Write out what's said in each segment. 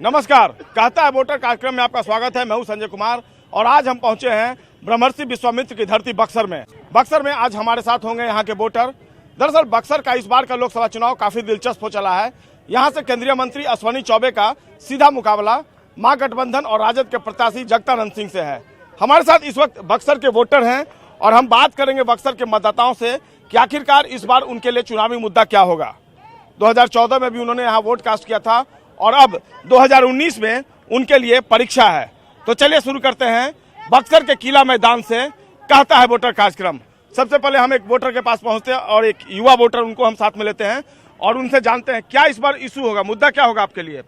नमस्कार, कहता है वोटर कार्यक्रम में आपका स्वागत है। मैं हूं संजय कुमार और आज हम पहुंचे हैं ब्रह्मर्षि विश्वामित्र की धरती बक्सर में। बक्सर में आज हमारे साथ होंगे यहाँ के वोटर। दरअसल बक्सर का इस बार का लोकसभा चुनाव काफी दिलचस्प हो चला है। यहाँ से केंद्रीय मंत्री अश्विनी चौबे का सीधा मुकाबला महागठबंधन और राजद के प्रत्याशी जगदानंद सिंह से है। हमारे साथ इस वक्त बक्सर के वोटर हैं और हम बात करेंगे बक्सर के मतदाताओं से कि आखिरकार इस बार उनके लिए चुनावी मुद्दा क्या होगा। 2014 में भी उन्होंने यहाँ वोट कास्ट किया था और अब 2019 में उनके लिए परीक्षा है। तो चलिए शुरू करते हैं बक्सर के किला मैदान से कहता है वोटर कार्यक्रम। सबसे पहले हम एक वोटर के पास पहुंचते हैं और एक युवा वोटर उनको हम साथ में लेते हैं और उनसे जानते हैं क्या इस बार इशू होगा, मुद्दा क्या होगा आपके लिए।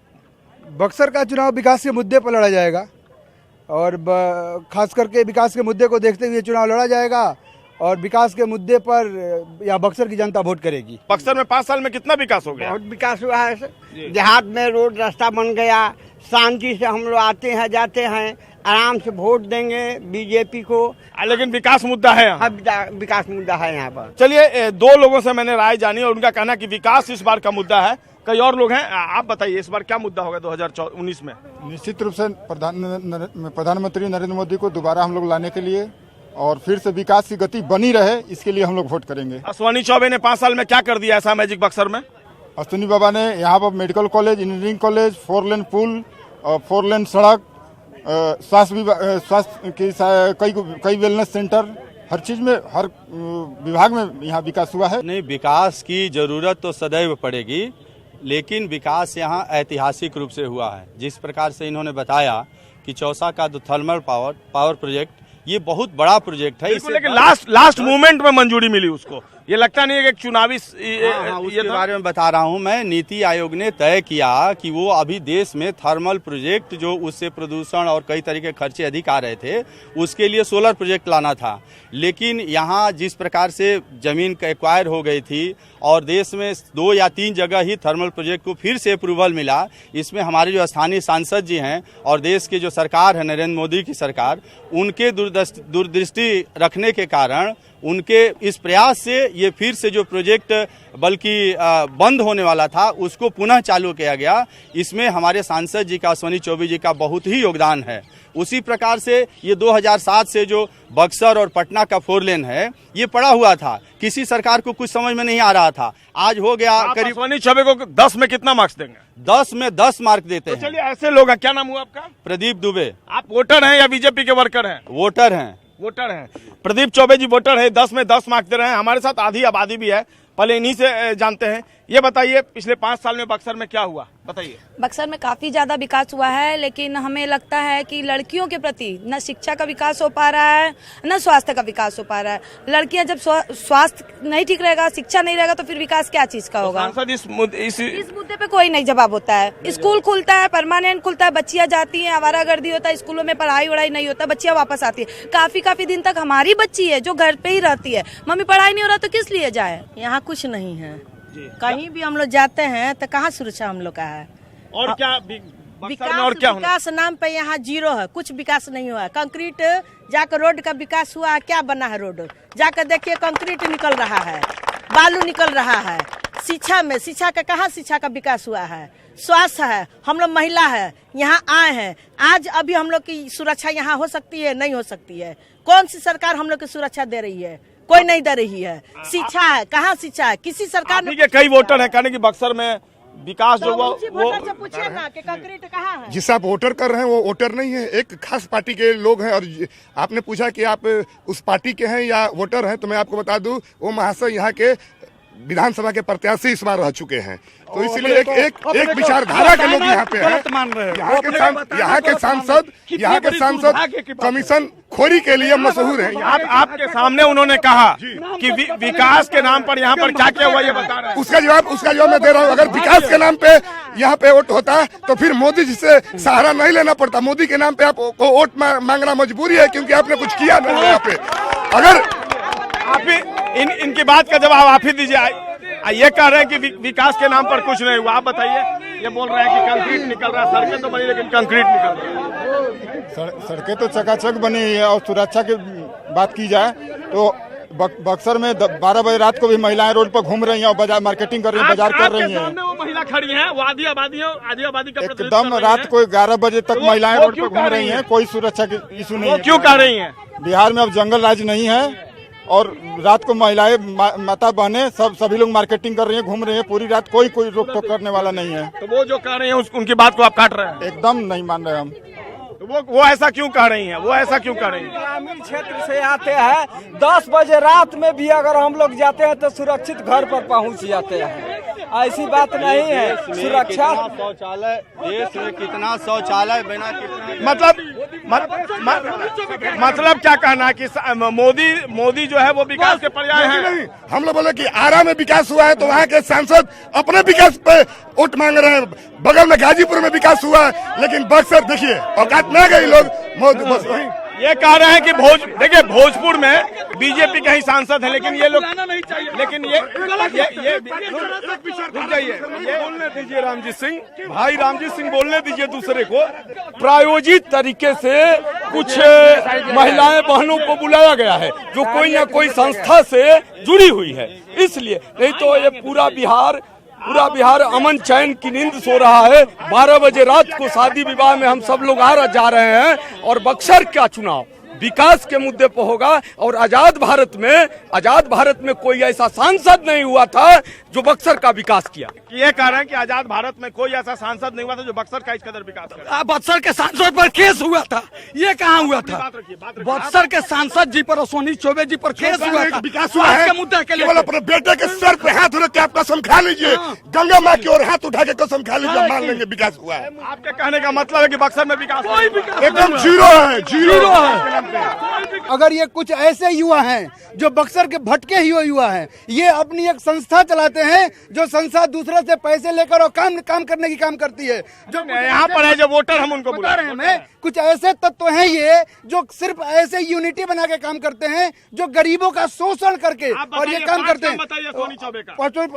बक्सर का चुनाव विकास के मुद्दे पर लड़ा जाएगा और खास करके विकास के मुद्दे को देखते हुए चुनाव लड़ा जाएगा और विकास के मुद्दे पर या बक्सर की जनता वोट करेगी। बक्सर में 5 साल में कितना विकास हो गया? बहुत विकास हुआ है। देहात में रोड रास्ता बन गया, शांति से हम लोग आते हैं जाते हैं, आराम से वोट देंगे बीजेपी को। लेकिन विकास मुद्दा है यहाँ। विकास मुद्दा है यहाँ पर। चलिए, 2 लोगों से मैंने राय जानी और उनका कहना कि विकास इस बार का मुद्दा है। कई और लोग हैं, आप बताइए इस बार क्या मुद्दा होगा 2019 में। निश्चित रूप से प्रधानमंत्री नरेंद्र मोदी को दोबारा हम लोग लाने के लिए और फिर से विकास की गति बनी रहे, इसके लिए हम लोग वोट करेंगे। अश्विनी चौबे ने 5 साल में क्या कर दिया ऐसा मैजिक बक्सर में? अश्विनी बाबा ने यहाँ पर मेडिकल कॉलेज, इंजीनियरिंग कॉलेज, 4 लेन पुल और 4 लेन सड़क, स्वास्थ्य की कई वेलनेस सेंटर, हर चीज में, हर विभाग में यहाँ विकास हुआ है। नहीं, विकास की जरूरत तो सदैव पड़ेगी, लेकिन विकास यहाँ ऐतिहासिक रूप से हुआ है। जिस प्रकार से इन्होंने बताया कि चौसा का जो थर्मल पावर प्रोजेक्ट, ये बहुत बड़ा प्रोजेक्ट है। इसको लेकिन लास्ट मोमेंट में मंजूरी मिली उसको। ये लगता नहीं है कि एक चुनावी उसके बारे में बता रहा हूं मैं। नीति आयोग ने तय किया कि वो अभी देश में थर्मल प्रोजेक्ट जो उससे प्रदूषण और कई तरह के खर्चे अधिक आ रहे थे, उसके लिए सोलर प्रोजेक्ट लाना था। लेकिन यहाँ जिस प्रकार से जमीन एक्वायर हो गई थी और देश में 2 या 3 जगह ही थर्मल प्रोजेक्ट को फिर से अप्रूवल मिला, इसमें हमारे जो स्थानीय सांसद जी हैं और देश की जो सरकार है नरेंद्र मोदी की सरकार, उनके दूरदृष्टि रखने के कारण उनके इस प्रयास से ये फिर से जो प्रोजेक्ट बल्कि बंद होने वाला था उसको पुनः चालू किया गया। इसमें हमारे सांसद जी का, अश्विनी चौबे जी का बहुत ही योगदान है। उसी प्रकार से ये 2007 से जो बक्सर और पटना का 4 लेन है, ये पड़ा हुआ था, किसी सरकार को कुछ समझ में नहीं आ रहा था। आज हो गया। करीब अश्विनी चौबे को 10 में कितना मार्क्स देंगे? 10 में 10 मार्क देते हैं। चलिए, ऐसे लोग हैं। क्या नाम हुआ आपका? प्रदीप दुबे। आप वोटर हैं या बीजेपी के वर्कर हैं? वोटर हैं। वोटर हैं। प्रदीप चौबे जी वोटर है, 10 में 10 मार्क्स दे रहे हैं। हमारे साथ आधी आबादी भी है, पहले इन्हीं से जानते हैं। ये बताइए पिछले 5 साल में बक्सर में क्या हुआ, बताइए। बक्सर में काफी ज्यादा विकास हुआ है, लेकिन हमें लगता है कि लड़कियों के प्रति न शिक्षा का विकास हो पा रहा है, न स्वास्थ्य का विकास हो पा रहा है। लड़कियां जब स्वास्थ्य नहीं ठीक रहेगा, शिक्षा नहीं रहेगा, तो फिर विकास क्या चीज का होगा? सांसद इस मुद्दे पे कोई नहीं जवाब होता है। स्कूल खुलता है, परमानेंट खुलता है, बच्चियां जाती हैं, आवारागर्दी होता है, स्कूलों में पढ़ाई वढ़ाई नहीं होता, बच्चियां वापस आती है। काफी दिन तक हमारी बच्ची है जो घर पे ही रहती है, मम्मी पढ़ाई नहीं हो रहा तो किस लिए जाए? यहाँ कुछ नहीं है। कहीं भी हम लोग जाते हैं तो कहाँ सुरक्षा हम लोग का है? और क्या विकास नाम पे यहाँ 0 है, कुछ विकास नहीं हुआ है। कंक्रीट जाकर रोड का विकास हुआ है, क्या बना है रोड? जाकर देखिए, कंक्रीट निकल रहा है, बालू निकल रहा है। शिक्षा का कहाँ शिक्षा का विकास हुआ है? स्वास्थ्य है, हम लोग महिला है, यहाँ आए हैं। आज अभी हम लोग की सुरक्षा यहाँ हो सकती है? नहीं हो सकती है। कौन सी सरकार हम लोग की सुरक्षा दे रही है? कोई नहीं दे रही है। शिक्षा है, कहाँ शिक्षा है? किसी सरकार ने। कई वोटर हैं कहने की बक्सर में विकास जो वो पूछिए ना कि कंक्रीट कहाँ है। जिस आप वोटर कर रहे हैं वो वोटर नहीं है, एक खास पार्टी के लोग हैं। और आपने पूछा कि आप उस पार्टी के हैं या वोटर हैं, तो मैं आपको बता दूं वो महाशय यहाँ के विधानसभा के प्रत्याशी इस बार रह चुके हैं। तो इसलिए एक विचारधारा के लोग यहाँ पे हैं। यहाँ के सांसद कमीशन खोरी के लिए मशहूर है। आपके सामने उन्होंने कहा कि विकास के नाम पर यहाँ पर क्या क्या हुआ ये बता रहे हैं। उसका जवाब मैं दे रहा हूँ। अगर विकास के नाम पे यहाँ पे वोट होता तो फिर मोदी जी से सहारा नहीं लेना पड़ता। मोदी के नाम पे आपको वोट मांगना मजबूरी है, क्योंकि आपने कुछ किया नहीं यहाँ पे। अगर आप इनकी बात का जवाब आप ही दीजिए। ये कह रहे हैं कि विकास के नाम पर कुछ नहीं हुआ, आप बताइए। ये बोल रहे हैं कि कंक्रीट निकल रहा है, सड़कें तो बनी लेकिन कंक्रीट निकल रहा है। सड़कें तो चकाचक बनी है और सुरक्षा की बात की जाए तो बक्सर में 12 बजे रात को भी महिलाएं रोड पर घूम रही हैं और बाजार मार्केटिंग कर रही हैं, बाजार कर रही हैं। सामने वो महिला खड़ी हैं, वो आधी आबादी का एकदम रात को 11 बजे तक महिलाएं रोड पर घूम रही हैं, कोई सुरक्षा की इशू नहीं है। क्यों कह रही हैं? बिहार में अब जंगल राज नहीं है और रात को महिलाएं माता बहनें सभी लोग मार्केटिंग कर रही हैं, घूम रही हैं पूरी रात, कोई रोक टोक करने वाला नहीं है। तो वो जो कह रही हैं उनकी बात को आप काट रहे हैं? एकदम नहीं मान रहे हम। तो वो ऐसा क्यों कह रही हैं? वो ऐसा क्यों कह रही हैं? ग्रामीण क्षेत्र से आते हैं, 10 बजे रात में भी अगर हम लोग जाते हैं तो सुरक्षित घर पर पहुंच जाते हैं। ऐसी बात नहीं है। सुरक्षा शौचालय देश में कितना शौचालय बना, कितना मतलब क्या कहना है कि मोदी जो है वो विकास के पर्याय है? नहीं, हम लोग बोले कि आरा में विकास हुआ है तो वहाँ के सांसद अपने विकास पे वोट मांग रहे हैं। बगल में गाजीपुर में विकास हुआ है, लेकिन बक्सर देखिए औकात में गए लोग मोदी बस वही ये कह रहे हैं कि देखिए भोजपुर में बीजेपी के ही सांसद हैं, लेकिन ये लोग लेकिन ये रुक जाइए, ये बोलने दीजिए रामजीत सिंह, भाई रामजीत सिंह बोलने दीजिए दूसरे को। प्रायोजित तरीके से कुछ महिलाएं बहनों को बुलाया गया है जो कोई ना कोई संस्था से जुड़ी हुई है, इसलिए नहीं तो ये पूरा बिहार अमन चैन की नींद सो रहा है। 12 बजे रात को शादी विवाह में हम सब लोग जा रहे हैं और बक्सर का चुनाव विकास के मुद्दे पर होगा। और आजाद भारत में कोई ऐसा सांसद नहीं हुआ था जो बक्सर का विकास किया। ये कह रहे हैं कि आजाद भारत में कोई ऐसा सांसद नहीं हुआ था जो बक्सर का इस कदर विकास किया। बक्सर के सांसद पर केस हुआ था, ये कहाँ हुआ था? बक्सर के सांसद जी पर, अश्विनी चौबे जी पर केस हुआ था। विकास हुआ है मुद्दा के लिए केवल अपने बेटे के सर पे हाथ रख के आप कसम खा लीजिए, गंगा माँ की ओर हाथ उठा के कसम खा लीजिए, मान लेंगे विकास हुआ है। आपके कहने का मतलब है कि बक्सर में विकास एकदम जीरो है। अगर ये कुछ ऐसे युवा हैं जो बक्सर के भटके हुए युवा हैं, ये अपनी एक संस्था चलाते हैं जो संस्था दूसरे से पैसे लेकर और काम करने की काम करती है। जो यहाँ पर है जो वोटर हम उनको बुला रहे हैं, कुछ ऐसे तत्व हैं ये जो सिर्फ ऐसे यूनिटी बना के काम करते हैं, जो गरीबों का शोषण करके और ये काम करते हैं।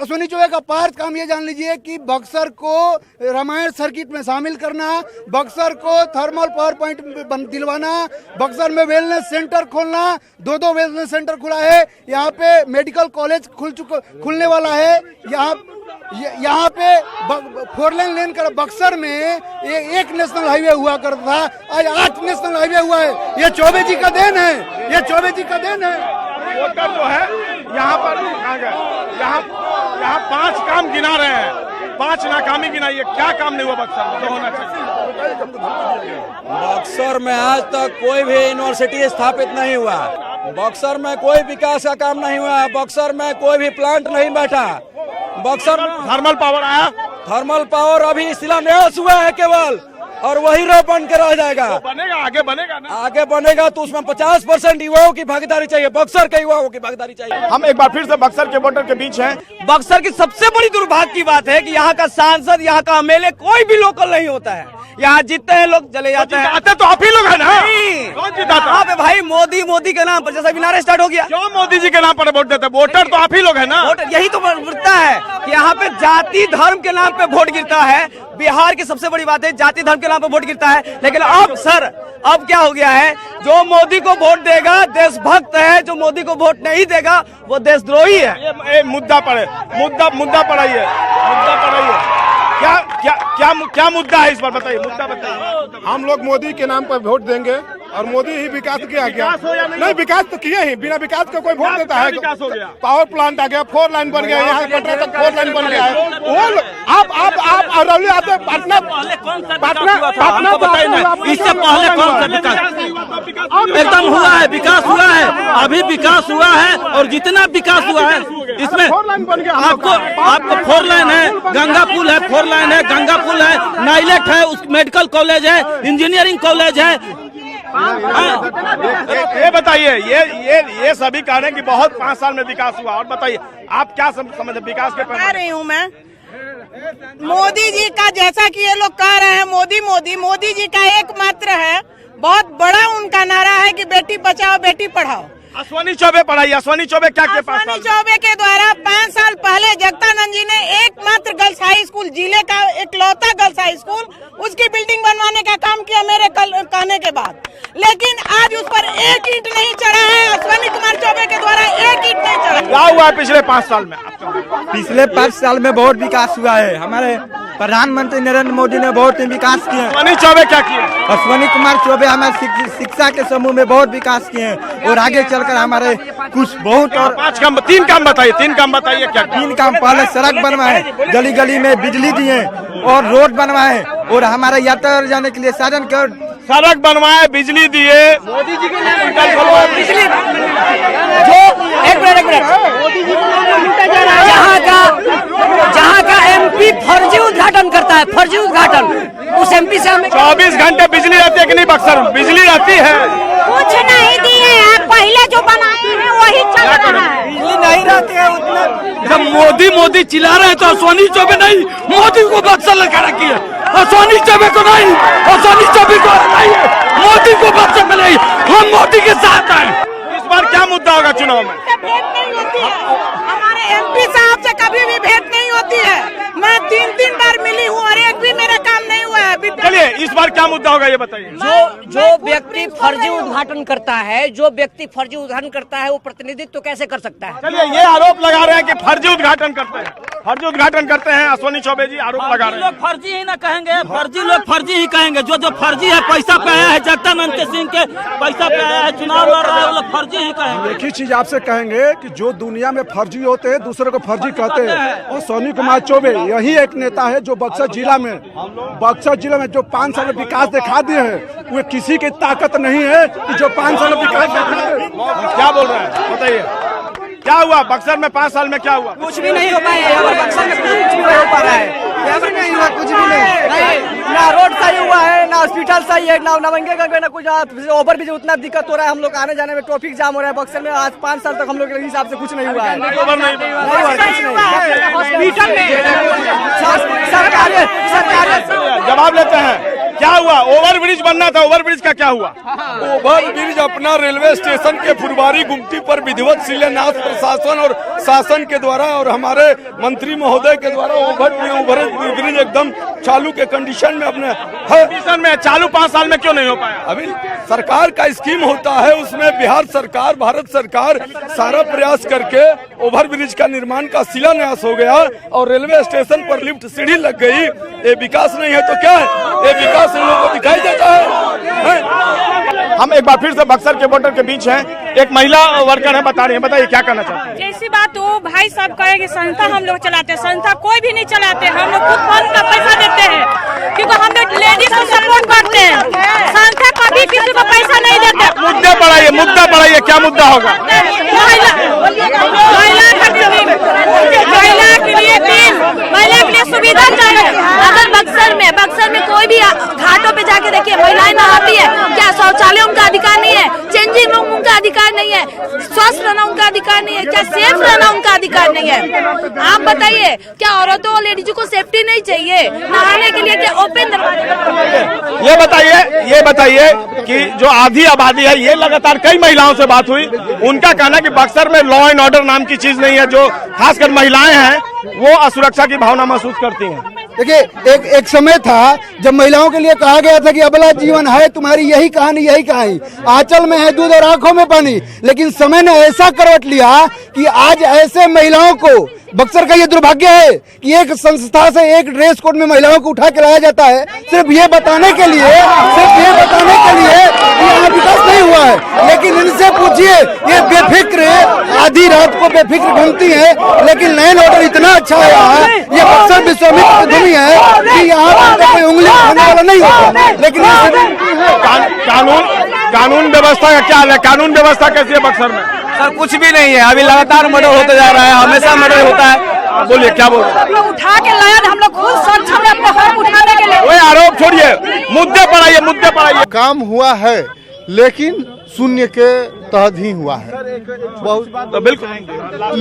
अश्विनी चौबे का पार्थ काम ये जान लीजिए कि बक्सर को रामायण सर्किट में शामिल करना, बक्सर को थर्मल पावर पॉइंट दिलवाना, बक्सर में वेलनेस सेंटर खोलना, 2 वेलनेस सेंटर खुला है, यहाँ पे मेडिकल कॉलेज खुलने वाला है, यहाँ पे 4 लेन कर बक्सर में एक नेशनल हाईवे हुआ करता था, आज 8 नेशनल हाईवे हुआ है। ये चौबे जी का देन है, ये चौबे जी का देन है। वोटर जो है यहाँ पर यहाँ 5 काम गिना रहे हैं, 5 नाकामी गिनाइए, क्या काम नहीं हुआ बक्सर में जो होना चाहिए? बक्सर में आज तक कोई भी यूनिवर्सिटी स्थापित नहीं हुआ, बक्सर में कोई विकास का काम नहीं हुआ, बक्सर में कोई भी प्लांट नहीं बैठा, बक्सर थर्मल पावर आया, थर्मल पावर अभी शिलान्यास हुआ है केवल, और वही रो बन के रह जाएगा। बनेगा, आगे बनेगा ना, आगे बनेगा तो उसमें 50% युवाओं की भागीदारी चाहिए, बक्सर के युवाओं की भागीदारी चाहिए। हम एक बार फिर से बक्सर के वोटर के बीच हैं। बक्सर की सबसे बड़ी दुर्भाग्य की बात है कि यहाँ का सांसद, यहाँ का एमएलए कोई भी लोकल नहीं होता है। यहाँ जीतते हैं लोग, चले जाते हैं। आते तो आप ही लोग हैं ना? कौन जीता पे भाई मोदी के नाम पर जैसा नारा स्टार्ट हो गया। क्यों मोदी जी के नाम पर वोट देते? वोटर तो आप ही लोग हैं ना? यही तो मुद्दा है कि यहाँ पे जाति धर्म के नाम पे वोट गिरता है। बिहार की सबसे बड़ी बात है जाति धर्म के नाम पे वोट गिरता है। लेकिन अब क्या हो गया है, जो मोदी को वोट देगा देशभक्त है, जो मोदी को वोट नहीं देगा वो देशद्रोही है। ये मुद्दा पढ़ाइए। क्या मुद्दा है इस पर बताइए, मुद्दा बताइए। हम लोग मोदी के नाम पर वोट देंगे और मोदी ही विकास किया गया। नहीं, विकास तो किए ही, बिना विकास का कोई वोट देता है? विकास हो गया, पावर प्लांट आ गया, 4 लाइन बन गया, यहाँ कटरा तक 4 लाइन बन गया है। आप अरौली आते पटना बताइए ना, इससे पहले कौन सा विकास एकदम हुआ है? विकास हुआ है, अभी विकास हुआ है, और जितना विकास हुआ है इसमें आपको 4 लाइन है, गंगा पुल है, 4 लाइन है, गंगा पुल है, नाइलेट है, उस मेडिकल कॉलेज है, इंजीनियरिंग कॉलेज है। ये बताइए, ये सभी कह रहे हैं कि बहुत 5 साल में विकास हुआ, और बताइए आप क्या समझ विकास के? कह रही हूँ मैं, मोदी जी का जैसा कि ये लोग कह रहे हैं, मोदी जी का एकमात्र है, बहुत बड़ा उनका नारा है कि बेटी बचाओ बेटी पढ़ाओ। अश्विनी चौबे पढ़ाई, अश्विनी चौबे क्या किया? अश्विनी चौबे के द्वारा 5 साल पहले जगदानंद जी ने एकमात्र गर्ल्स हाई स्कूल, जिले का इकलौता गर्ल्स हाई स्कूल, उसकी बिल्डिंग बनवाने का काम किया मेरे कहने के बाद। लेकिन आज उस पर 1 ईंट नहीं चढ़ा है। अश्विनी कुमार चौबे के द्वारा हुआ है पिछले 5 साल में? पिछले 5 साल में बहुत विकास हुआ है। हमारे प्रधानमंत्री नरेंद्र मोदी ने बहुत विकास किए। अश्विनी चौबे क्या किए? अश्विनी कुमार चौबे हमारे शिक्षा के समूह में बहुत विकास किए हैं और आगे चलकर हमारे कुछ बहुत और 3 काम बताइए। 3 काम बताइए क्या? 3 काम, पहले सड़क बनवाए, गली गली में बिजली दिए और रोड बनवाए और हमारे यातायात जाने के लिए साधन कर, सड़क बनवाए, बिजली दिए, मोदी जी के बिजली जो एक मिनट जहाँ का एमपी फर्जी उद्घाटन करता है, फर्जी उद्घाटन, उस एमपी से हमें 24 घंटे बिजली रहती है कि नहीं? बक्सर में बिजली रहती है? कुछ नहीं दिए हैं, पहले जो बनाए हैं वही चल रहा है। बिजली नहीं रहती है उतना। जब मोदी चिल्ला रहे हैं तो अश्विनी चौबे नहीं, मोदी को बक्सर लगा रखी है। अश्विनी चौबे को नहीं, अश्विनी चौबे को नहीं, मोदी को बक्सर में नहीं, हम मोदी के साथ हैं। इस बार क्या मुद्दा होगा चुनाव में? भेंट नहीं होती है, हमारे एमपी साहब से कभी भी भेंट नहीं होती है। मैं 3 बार मिली हूँ और एक भी मेरा काम नहीं हुआ है। चलिए, इस बार क्या मुद्दा होगा ये बताइए। जो व्यक्ति फर्जी उद्घाटन करता है, वो प्रतिनिधित्व कैसे कर सकता है? चलिए, ये आरोप लगा रहे हैं कि फर्जी उद्घाटन करते हैं अश्विनी चौबे जी, आरोप लगा रहे हैं। लोग फर्जी ही ना कहेंगे, फर्जी लोग फर्जी ही कहेंगे। जो फर्जी है, पैसा पे आया है, जगदानंद सिंह के पैसा पे आया है, चुनाव लड़ रहा है, वो लोग फर्जी ही कहेंगे। एक ही चीज आपसे कहेंगे कि जो दुनिया में फर्जी होते हैं दूसरे को फर्जी कहते हैं, और अश्विनी कुमार चौबे यही एक नेता है जो बक्सर जिला में जो 5 साल में विकास दिखा दिए हैं, वो किसी की ताकत नहीं है कि जो 5 साल में विकास दिखा दे। क्या बोल रहे हैं बताइए, क्या हुआ बक्सर में 5 साल में? क्या हुआ? कुछ भी नहीं हो पाया बक्सर में, कुछ भी नहीं हो पा रहा है। नहीं हुआ, कुछ भी नहीं, ना रोड सही हुआ है, ना हॉस्पिटल सही है, ना नवंगे ना कुछ ओवर ब्रिज उतना दिक्कत हो रहा है। हम लोग आने जाने में ट्रैफिक जाम हो रहा है बक्सर में। आज 5 साल तक हम लोग के हिसाब से कुछ नहीं हुआ है। हॉस्पिटल में सरकारी जवाब लेते हैं, क्या हुआ? ओवर ब्रिज बनना था, ओवर ब्रिज का क्या हुआ? ओवर ब्रिज अपना रेलवे स्टेशन के फुलवारी गुमटी पर विधिवत शिलान्यास प्रशासन और शासन के द्वारा और हमारे मंत्री महोदय के द्वारा ओवर ब्रिज एकदम चालू के कंडीशन में अपने कंडीशन में चालू 5 साल में क्यों नहीं हो पाया? अभी सरकार का स्कीम होता है, उसमें बिहार सरकार, भारत सरकार सारा प्रयास करके ओवर ब्रिज का निर्माण का शिलान्यास हो गया और रेलवे स्टेशन पर लिफ्ट सीढ़ी लग गई। ये विकास नहीं है तो क्या है? ये विकास हम लोगों को दिखाई देता है। हम एक बार फिर से बक्सर के वोटर के बीच हैं, एक महिला वर्कर है, बता रही है, बताइए क्या करना चाहते हैं? जैसी बात वो भाई साहब कहेगी, संस्था हम लोग चलाते हैं, संस्था कोई भी नहीं चलाते, हम लोग खुद फंड का पैसा देते हैं क्योंकि हम लोग लेडीज को सपोर्ट करते हैं। संस्था कभी किसी को पैसा नहीं देते। मुद्दा बढ़ाइए, क्या मुद्दा होगा? महिला के लिए सुविधा चाहिए। अगर बक्सर में कोई भी घाटों पे जाके देखिए, महिलाएं नहाती है, क्या शौचालय उनका अधिकार नहीं है? चेंजिंग रूम उनका अधिकार नहीं है? स्वस्थ रहना उनका अधिकार नहीं है? क्या सेफ रहना उनका अधिकार नहीं है? आप बताइए, क्या औरतों और लेडीजों को सेफ्टी नहीं चाहिए? नहाने के लिए क्या ओपन दरवाजे? ये बताइए कि जो आधी आबादी है, ये लगातार कई महिलाओं से बात हुई, उनका कहना है कि बक्सर में लॉ एंड ऑर्डर नाम की चीज नहीं है। जो खासकर महिलाएं हैं वो असुरक्षा की भावना महसूस करती हैं। देखिए, एक समय था जब महिलाओं के लिए कहा गया था कि अबला जीवन है, तुम्हारी यही कहानी, आंचल में है दूध और आंखों में पानी। लेकिन समय ने ऐसा करवट लिया कि आज ऐसे महिलाओं को, बक्सर का ये दुर्भाग्य है कि एक संस्था से एक ड्रेस कोड में महिलाओं को उठा के लाया जाता है, सिर्फ ये बताने के लिए कि यहाँ विकास नहीं हुआ है। लेकिन इनसे पूछिए, ये बेफिक्र आधी रात को बेफिक्र घूमती है, लेकिन लाइन ऑर्डर इतना अच्छा है यहाँ। ये बक्सर विश्वामित्र की भूमि है कि यहाँ पर कोई उंगली उठाने वाला नहीं होता। लेकिन कानून व्यवस्था का क्या हाल है? कानून व्यवस्था कैसी है बक्सर में? सर कुछ भी नहीं है, अभी लगातार मर्डर होते जा रहा है, हमेशा मर्डर होता है। बोलिए, क्या बोल रहे हैं? हम लोग उठा के लाया, हम लोग खुद सक्षम है अपने हक उठाने के लिए। वो आरोप छोड़िए, मुद्दे बढ़ाइए। काम हुआ है लेकिन शून्य के तहत ही हुआ है। तो बिल्कुल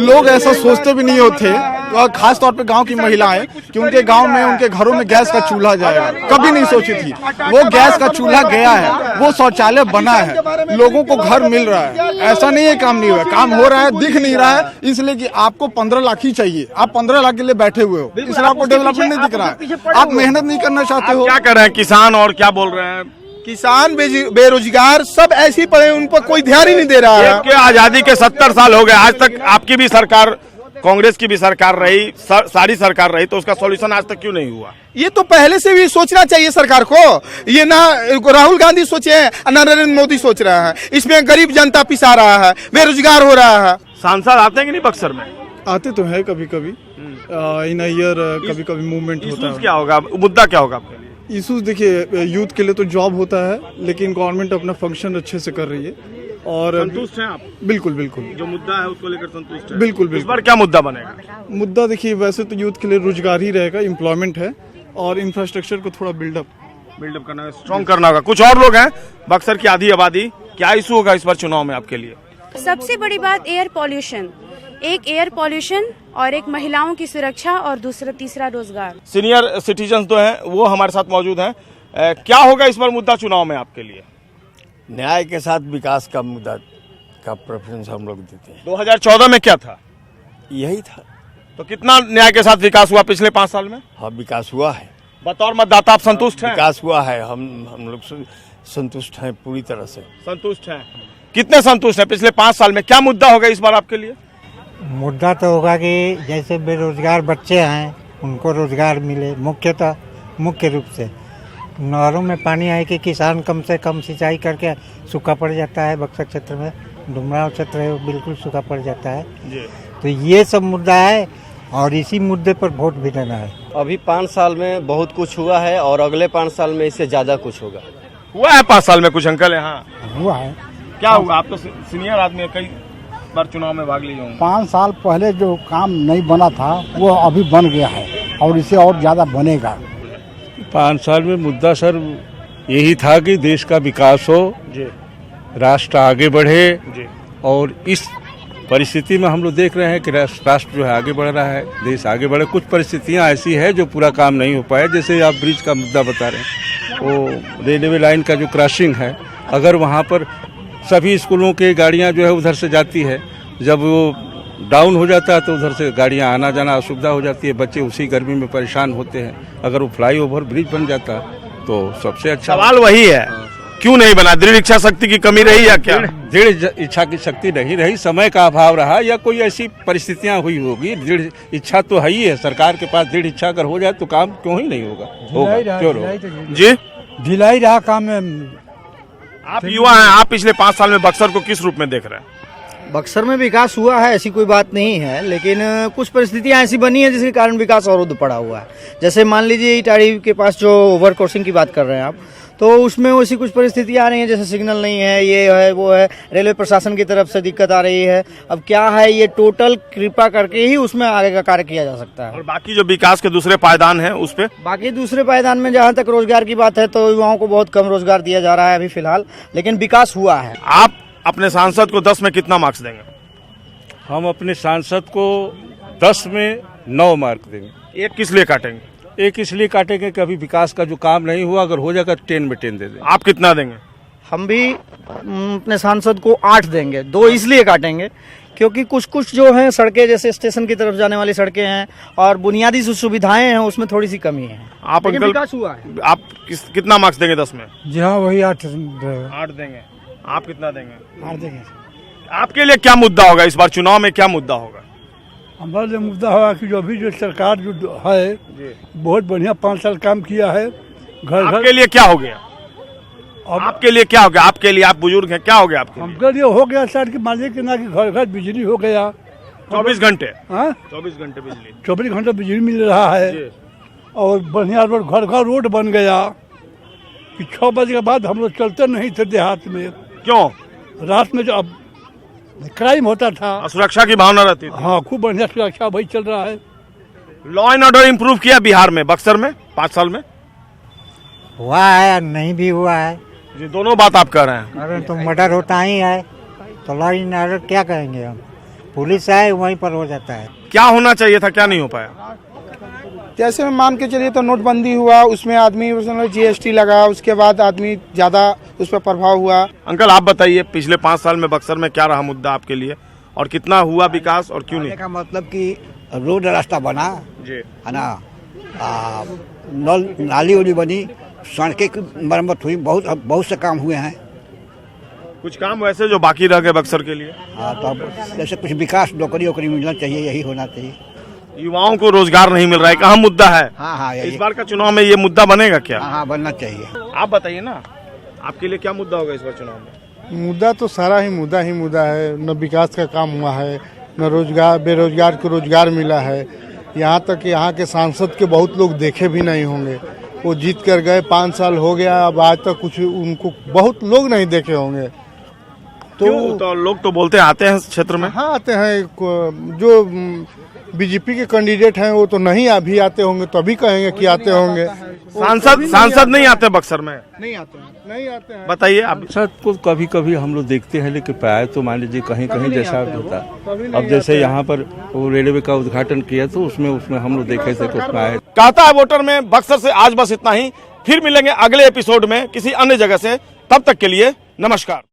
लोग ऐसा सोचते भी नहीं होते, और खास तौर पे गांव की महिलाएं, कि उनके गांव में, उनके घरों में गैस का चूल्हा जाएगा। कभी नहीं सोची थी। वो गैस का चूल्हा गया है, वो शौचालय बना है, लोगों को घर मिल रहा है। ऐसा नहीं है काम नहीं हुआ, काम हो रहा है, दिख नहीं रहा है इसलिए कि आपको 15 लाख ही चाहिए। आप 15 लाख के लिए बैठे हुए हो, इसलिए आपको डेवलपमेंट नहीं दिख रहा है, आप मेहनत नहीं करना चाहते हो। क्या कर रहे हैं किसान और क्या बोल रहे हैं? किसान बेरोजगार सब ऐसे ही पड़े, उन पर कोई ध्यान ही नहीं दे रहा है। देश के आजादी के 70 साल हो गए, आज तक आपकी भी सरकार, कांग्रेस की भी सरकार रही, सारी सरकार रही, तो उसका सॉल्यूशन आज तक क्यों नहीं हुआ? ये तो पहले से भी सोचना चाहिए सरकार को। ये ना राहुल गांधी सोचे हैं, ना नरेंद्र मोदी सोच रहा है। इसमें गरीब जनता पिसा रहा है, बेरोजगार हो रहा है। सांसद आते हैं कि नहीं बक्सर में? आते तो है कभी कभी, इन ईयर कभी कभी मूवमेंट होता है। क्या होगा, मुद्दा क्या होगा आपके लिए? इशूज देखिए, यूथ के लिए तो जॉब होता है, लेकिन गवर्नमेंट अपना फंक्शन अच्छे से कर रही है और संतुष्ट हैं आप? बिल्कुल बिल्कुल, जो मुद्दा है उसको लेकर संतुष्ट है? बिल्कुल इस बिल्कुल। बार क्या मुद्दा बनेगा? मुद्दा देखिए, वैसे तो यूथ के लिए रोजगार ही रहेगा, एम्प्लॉयमेंट है और इंफ्रास्ट्रक्चर को थोड़ा बिल्डअप करना है, स्ट्रॉन्ग करना होगा। कुछ और लोग हैं, बक्सर की आधी आबादी, क्या इशू होगा इस बार चुनाव में आपके लिए? सबसे बड़ी बात एयर पॉल्यूशन, एक एयर पॉल्यूशन और एक महिलाओं की सुरक्षा और तीसरा रोजगार। सीनियर सिटीजन तो हैं, वो हमारे साथ मौजूद हैं। क्या होगा इस बार मुद्दा चुनाव में आपके लिए? न्याय के साथ विकास का मुद्दा का प्रेफरेंस हम लोग देते हैं। 2014 में क्या था? यही था। तो कितना न्याय के साथ विकास हुआ पिछले 5 साल में? हाँ, विकास हुआ है। बतौर मतदाता आप संतुष्ट हैं? विकास हुआ है, हम लोग संतुष्ट हैं, पूरी तरह से संतुष्ट हैं। कितने संतुष्ट हैं? पिछले 5 साल में क्या मुद्दा होगा इस बार आपके लिए? मुद्दा तो होगा कि जैसे बेरोजगार बच्चे हैं उनको रोजगार मिले, मुख्य रूप से नहरों में पानी आए कि किसान कम से कम सिंचाई करके सूखा पड़ जाता है। बक्सर क्षेत्र में डुमराव क्षेत्र है, वो बिल्कुल सूखा पड़ जाता है जी। तो ये सब मुद्दा है और इसी मुद्दे पर वोट भी देना है। अभी 5 साल में बहुत कुछ हुआ है और अगले 5 साल में इससे ज्यादा कुछ होगा। हुआ है 5 साल में कुछ अंकल? यहाँ हुआ है। क्या हुआ? आप तो सीनियर आदमी, कई बार चुनाव में भाग लिए होंगे। 5 साल पहले जो काम नहीं बना था वो अभी बन गया है और इसे और ज्यादा बनेगा। 5 साल में मुद्दा सर यही था कि देश का विकास हो जी, राष्ट्र आगे बढ़े जी। और इस परिस्थिति में हम लोग देख रहे हैं कि राष्ट्र जो है आगे बढ़ रहा है, देश आगे बढ़े। कुछ परिस्थितियां ऐसी है जो पूरा काम नहीं हो पाया, जैसे आप ब्रिज का मुद्दा बता रहे हैं, वो रेलवे लाइन का जो क्रॉसिंग है, अगर वहाँ पर सभी स्कूलों की गाड़ियाँ जो है उधर से जाती है, जब वो डाउन हो जाता है तो उधर से गाड़ियाँ आना जाना असुविधा हो जाती है, बच्चे उसी गर्मी में परेशान होते हैं। अगर वो फ्लाईओवर ब्रिज बन जाता तो सबसे अच्छा। सवाल वही है, क्यों नहीं बना? दृढ़ इच्छा शक्ति की कमी रही या क्या? दृढ़ इच्छा की शक्ति नहीं रही, समय का अभाव रहा या कोई ऐसी परिस्थितियां हुई होगी। दृढ़ इच्छा तो है ही है, सरकार के पास दृढ़ इच्छा अगर हो जाए तो काम क्यों ही नहीं होगा? जी, ढिलाई रहा काम में। आप युवा हैं, आप पिछले 5 साल में बक्सर को किस रूप में देख रहे हैं? बक्सर में विकास हुआ है, ऐसी कोई बात नहीं है, लेकिन कुछ परिस्थितियां ऐसी बनी है जिसके कारण विकास अवरुद्ध पड़ा हुआ है। जैसे मान लीजिए इटारी के पास जो ओवर क्रॉसिंग की बात कर रहे हैं आप, तो उसमें वैसी कुछ परिस्थितियां आ रही हैं, जैसे सिग्नल नहीं है, ये है वो है, रेलवे प्रशासन की तरफ से दिक्कत आ रही है। अब क्या है, ये टोटल कृपा करके ही उसमें आगे का कार्य किया जा सकता है। और बाकी जो विकास के दूसरे पायदान हैं उस पे? बाकी दूसरे पायदान में जहाँ तक रोजगार की बात है तो युवाओं को बहुत कम रोजगार दिया जा रहा है अभी फिलहाल, लेकिन विकास हुआ है। आप अपने सांसद को 10 में कितना मार्क्स देंगे? हम अपने सांसद को 10 में 9 मार्क देंगे। एक किस लिए काटेंगे? एक इसलिए काटेंगे कि अभी विकास का जो काम नहीं हुआ, अगर हो जाएगा 10 में 10 दे देंगे। आप कितना देंगे? हम भी अपने सांसद को 8 देंगे। 2 इसलिए काटेंगे क्योंकि कुछ जो हैं सड़कें, जैसे स्टेशन की तरफ जाने वाली सड़कें हैं और बुनियादी सुविधाएं हैं, उसमें थोड़ी सी कमी है। आप अंकल विकास हुआ है। आप कितना मार्क्स देंगे 10 में? जी हाँ, वही 8 देंगे। आप कितना देंगे? 8 देंगे। आपके लिए क्या मुद्दा होगा इस बार चुनाव में? क्या मुद्दा होगा? हमारे लिए मुद्दा होगा कि जो अभी जो सरकार जो है बहुत बढ़िया 5 साल काम किया है। घर आपके लिए क्या हो गया? आपके लिए क्या हो गया? आपके लिए, आप बुजुर्ग हैं, क्या हो गया आपके लिए? हमके लिए हो गया सर कि मालिक के ना कि घर घर बिजली हो गया। 24 घंटे? हाँ, 24 घंटे बिजली। 24 घंटे बिजली मिल रहा है और बढ़िया रोड, घर घर रोड बन गया कि 6 बजे के बाद हम लोग चलते नहीं थे देहात में। क्यों? रात में जो अब क्राइम होता था, सुरक्षा की भावना रहती थी। हाँ, खूब बढ़िया सुरक्षा भाई चल रहा है। लॉ एंड ऑर्डर इम्प्रूव किया बिहार में, बक्सर में 5 साल में? हुआ है, नहीं भी हुआ है जी, दोनों बात आप कह रहे हैं। अरे तो मर्डर होता ही है, तो लॉ एंड ऑर्डर क्या कहेंगे हम? पुलिस है वहीं पर हो जाता है। क्या होना चाहिए था, क्या नहीं हो पाया? जैसे में मान के चलिए तो नोटबंदी हुआ, उसमें आदमी GST लगा, उसके बाद आदमी ज्यादा उस पर प्रभाव हुआ। अंकल आप बताइए, पिछले 5 साल में बक्सर में क्या रहा मुद्दा आपके लिए और कितना हुआ विकास और क्यों नहीं? का मतलब कि रोड रास्ता बना जी, है ना, नाली उली बनी, सड़कें की मरम्मत हुई, बहुत से काम हुए हैं। कुछ काम वैसे जो बाकी रह गए बक्सर के लिए? हाँ, तो अब जैसे कुछ विकास, नौकरी वोकरी मिलना चाहिए, यही होना चाहिए। युवाओं को रोजगार नहीं मिल रहा है, एक अहम मुद्दा है। हाँ, इस बार का चुनाव में ये मुद्दा बनेगा क्या? हाँ, बनना चाहिए। आप बताइए ना, आपके लिए क्या मुद्दा होगा इस बार चुनाव में? मुद्दा तो सारा ही मुद्दा है। न विकास का काम हुआ है, न रोजगार, बेरोजगार को रोजगार मिला है। यहाँ तक कि यहाँ के सांसद के बहुत लोग देखे भी नहीं होंगे। वो जीत कर गए, 5 साल हो गया, अब आज तक कुछ उनको बहुत लोग नहीं देखे होंगे। तो लोग तो बोलते हैं आते हैं क्षेत्र में। हाँ, आते हैं। जो बीजेपी के कैंडिडेट हैं वो तो नहीं अभी आते होंगे, तो अभी कहेंगे कि आते होंगे। सांसद नहीं आते बक्सर में? नहीं आते हैं। बताइए आप। सांसद को कभी कभी हम लोग देखते हैं, लेकिन प्राय तो मान लीजिए कहीं कहीं जैसा होता है। अब जैसे यहाँ पर वो रेलवे का उद्घाटन किया तो उसमें हम लोग देखे थे, उसमें आए। कहता है वोटर में बक्सर से आज बस इतना ही। फिर मिलेंगे अगले एपिसोड में किसी अन्य जगह से। तब तक के लिए नमस्कार।